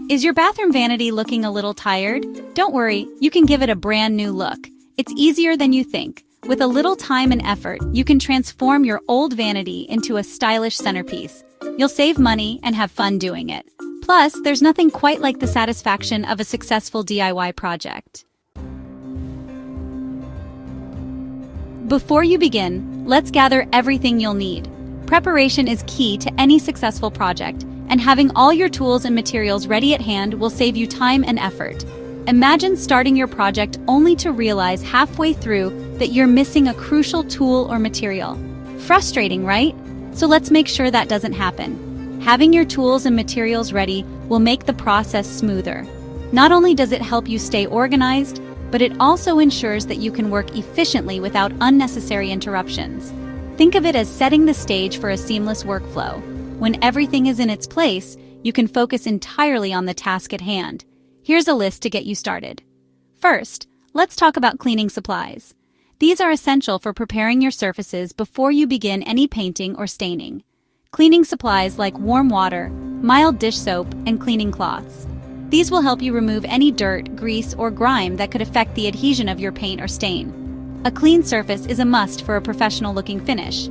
Is your bathroom vanity looking a little tired? Don't worry, you can give it a brand new look. It's easier than you think. With a little time and effort, you can transform your old vanity into a stylish centerpiece. You'll save money and have fun doing it. Plus, there's nothing quite like the satisfaction of a successful DIY project. Before you begin, let's gather everything you'll need. Preparation is key to any successful project, and having all your tools and materials ready at hand will save you time and effort. Imagine starting your project only to realize halfway through that you're missing a crucial tool or material. Frustrating, right? So let's make sure that doesn't happen. Having your tools and materials ready will make the process smoother. Not only does it help you stay organized, but it also ensures that you can work efficiently without unnecessary interruptions. Think of it as setting the stage for a seamless workflow. When everything is in its place, you can focus entirely on the task at hand. Here's a list to get you started. First, let's talk about cleaning supplies. These are essential for preparing your surfaces before you begin any painting or staining. Cleaning supplies like warm water, mild dish soap, and cleaning cloths. These will help you remove any dirt, grease, or grime that could affect the adhesion of your paint or stain. A clean surface is a must for a professional-looking finish.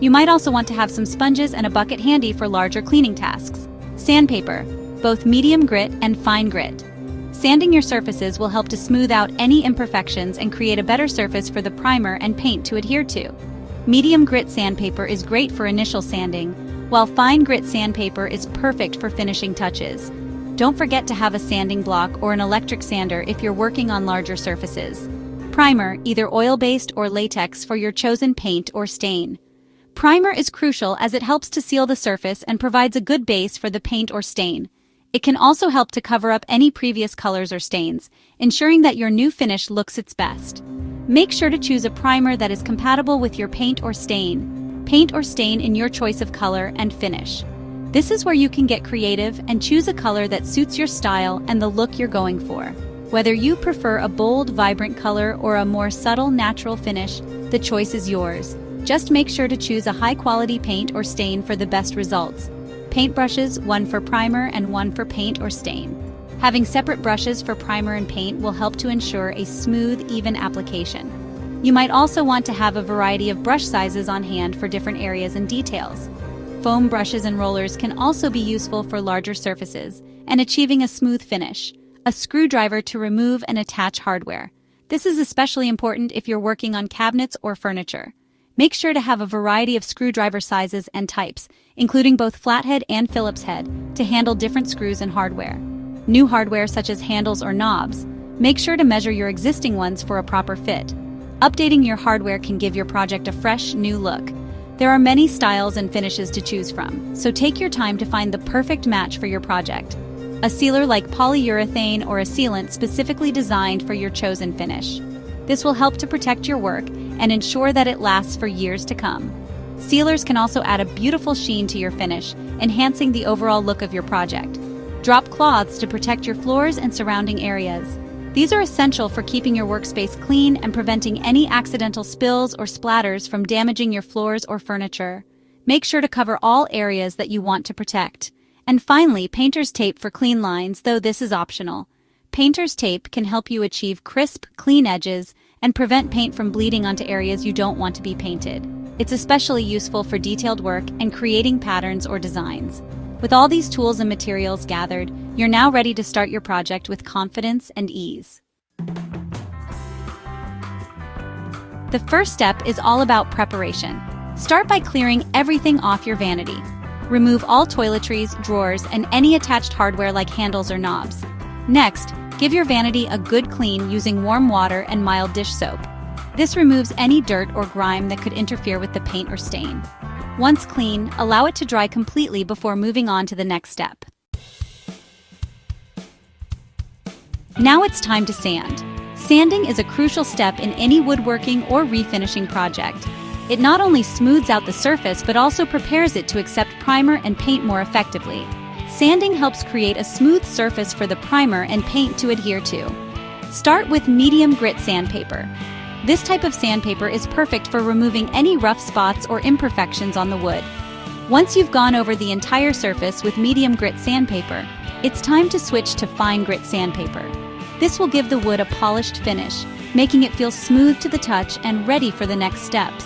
You might also want to have some sponges and a bucket handy for larger cleaning tasks. Sandpaper, both medium grit and fine grit. Sanding your surfaces will help to smooth out any imperfections and create a better surface for the primer and paint to adhere to. Medium grit sandpaper is great for initial sanding, while fine grit sandpaper is perfect for finishing touches. Don't forget to have a sanding block or an electric sander if you're working on larger surfaces. Primer, either oil-based or latex for your chosen paint or stain. Primer is crucial as it helps to seal the surface and provides a good base for the paint or stain. It can also help to cover up any previous colors or stains, ensuring that your new finish looks its best. Make sure to choose a primer that is compatible with your paint or stain. Paint or stain in your choice of color and finish. This is where you can get creative and choose a color that suits your style and the look you're going for. Whether you prefer a bold, vibrant color or a more subtle, natural finish, the choice is yours. Just make sure to choose a high-quality paint or stain for the best results. Paint brushes, one for primer and one for paint or stain. Having separate brushes for primer and paint will help to ensure a smooth, even application. You might also want to have a variety of brush sizes on hand for different areas and details. Foam brushes and rollers can also be useful for larger surfaces and achieving a smooth finish. A screwdriver to remove and attach hardware. This is especially important if you're working on cabinets or furniture. Make sure to have a variety of screwdriver sizes and types, including both flathead and Phillips head, to handle different screws and hardware. New hardware such as handles or knobs. Make sure to measure your existing ones for a proper fit. Updating your hardware can give your project a fresh, new look. There are many styles and finishes to choose from, so take your time to find the perfect match for your project. A sealer like polyurethane or a sealant specifically designed for your chosen finish. This will help to protect your work and ensure that it lasts for years to come. Sealers can also add a beautiful sheen to your finish, enhancing the overall look of your project. Drop cloths to protect your floors and surrounding areas. These are essential for keeping your workspace clean and preventing any accidental spills or splatters from damaging your floors or furniture. Make sure to cover all areas that you want to protect. And finally, painter's tape for clean lines, though this is optional. Painter's tape can help you achieve crisp, clean edges and prevent paint from bleeding onto areas you don't want to be painted. It's especially useful for detailed work and creating patterns or designs. With all these tools and materials gathered, you're now ready to start your project with confidence and ease. The first step is all about preparation. Start by clearing everything off your vanity. Remove all toiletries, drawers, and any attached hardware like handles or knobs. Next, give your vanity a good clean using warm water and mild dish soap. This removes any dirt or grime that could interfere with the paint or stain. Once clean, allow it to dry completely before moving on to the next step. Now it's time to sand. Sanding is a crucial step in any woodworking or refinishing project. It not only smooths out the surface but also prepares it to accept primer and paint more effectively. Sanding helps create a smooth surface for the primer and paint to adhere to. Start with medium grit sandpaper. This type of sandpaper is perfect for removing any rough spots or imperfections on the wood. Once you've gone over the entire surface with medium grit sandpaper, It's time to switch to fine grit sandpaper. This will give the wood a polished finish, making it feel smooth to the touch and ready for the next steps.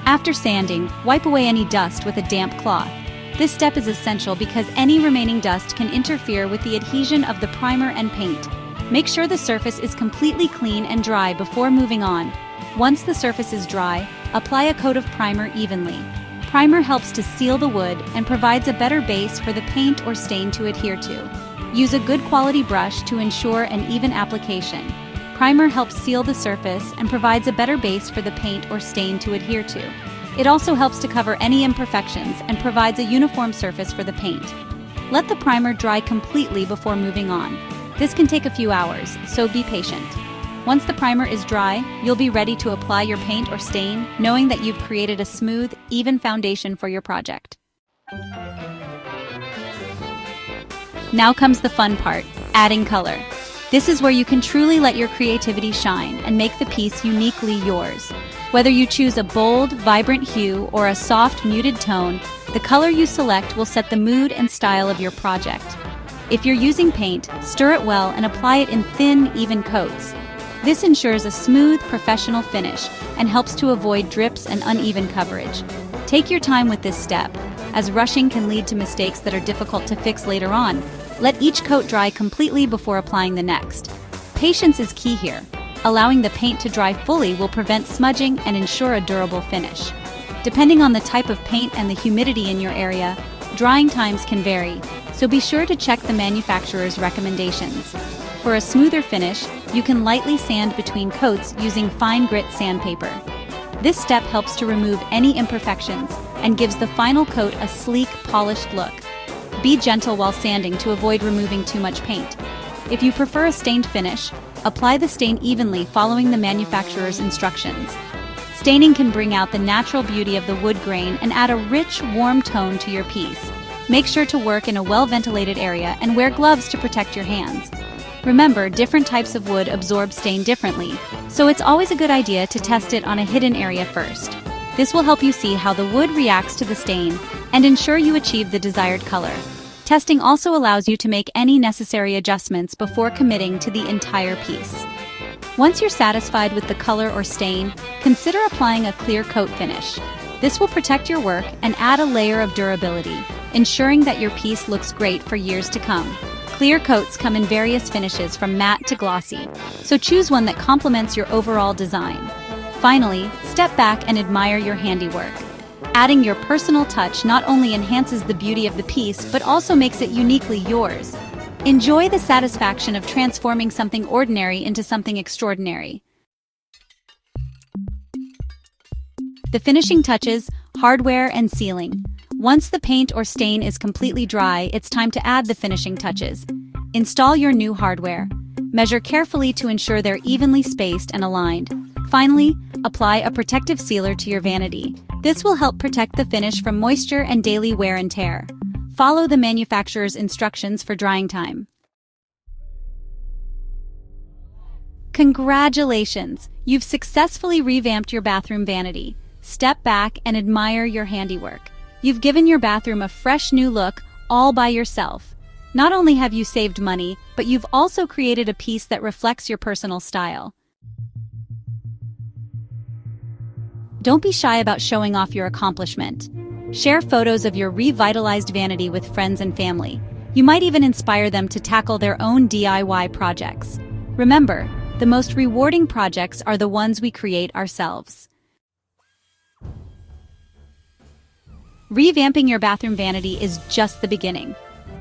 After sanding, wipe away any dust with a damp cloth. This step is essential because any remaining dust can interfere with the adhesion of the primer and paint. Make sure the surface is completely clean and dry before moving on. Once the surface is dry, apply a coat of primer evenly. Primer helps to seal the wood and provides a better base for the paint or stain to adhere to. Use a good quality brush to ensure an even application. Primer helps seal the surface and provides a better base for the paint or stain to adhere to. It also helps to cover any imperfections and provides a uniform surface for the paint. Let the primer dry completely before moving on. This can take a few hours, so be patient. Once the primer is dry, you'll be ready to apply your paint or stain, knowing that you've created a smooth, even foundation for your project. Now comes the fun part, adding color. This is where you can truly let your creativity shine and make the piece uniquely yours. Whether you choose a bold, vibrant hue or a soft, muted tone, the color you select will set the mood and style of your project. If you're using paint, stir it well and apply it in thin, even coats. This ensures a smooth, professional finish and helps to avoid drips and uneven coverage. Take your time with this step, as rushing can lead to mistakes that are difficult to fix later on. Let each coat dry completely before applying the next. Patience is key here. Allowing the paint to dry fully will prevent smudging and ensure a durable finish. Depending on the type of paint and the humidity in your area, drying times can vary, so be sure to check the manufacturer's recommendations. For a smoother finish, you can lightly sand between coats using fine grit sandpaper. This step helps to remove any imperfections and gives the final coat a sleek, polished look. Be gentle while sanding to avoid removing too much paint. If you prefer a stained finish, apply the stain evenly following the manufacturer's instructions. Staining can bring out the natural beauty of the wood grain and add a rich, warm tone to your piece. Make sure to work in a well-ventilated area and wear gloves to protect your hands. Remember, different types of wood absorb stain differently, so it's always a good idea to test it on a hidden area first. This will help you see how the wood reacts to the stain and ensure you achieve the desired color. Testing also allows you to make any necessary adjustments before committing to the entire piece. Once you're satisfied with the color or stain, consider applying a clear coat finish. This will protect your work and add a layer of durability, ensuring that your piece looks great for years to come. Clear coats come in various finishes from matte to glossy, so choose one that complements your overall design. Finally, step back and admire your handiwork. Adding your personal touch not only enhances the beauty of the piece, but also makes it uniquely yours. Enjoy the satisfaction of transforming something ordinary into something extraordinary. The finishing touches, hardware, and sealing. Once the paint or stain is completely dry, it's time to add the finishing touches. Install your new hardware. Measure carefully to ensure they're evenly spaced and aligned. Finally, apply a protective sealer to your vanity. This will help protect the finish from moisture and daily wear and tear. Follow the manufacturer's instructions for drying time. Congratulations! You've successfully revamped your bathroom vanity. Step back and admire your handiwork. You've given your bathroom a fresh new look all by yourself. Not only have you saved money, but you've also created a piece that reflects your personal style. Don't be shy about showing off your accomplishment. Share photos of your revitalized vanity with friends and family. You might even inspire them to tackle their own DIY projects. Remember, the most rewarding projects are the ones we create ourselves. Revamping your bathroom vanity is just the beginning.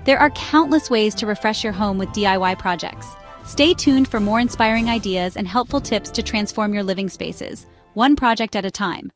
There are countless ways to refresh your home with DIY projects. Stay tuned for more inspiring ideas and helpful tips to transform your living spaces, one project at a time.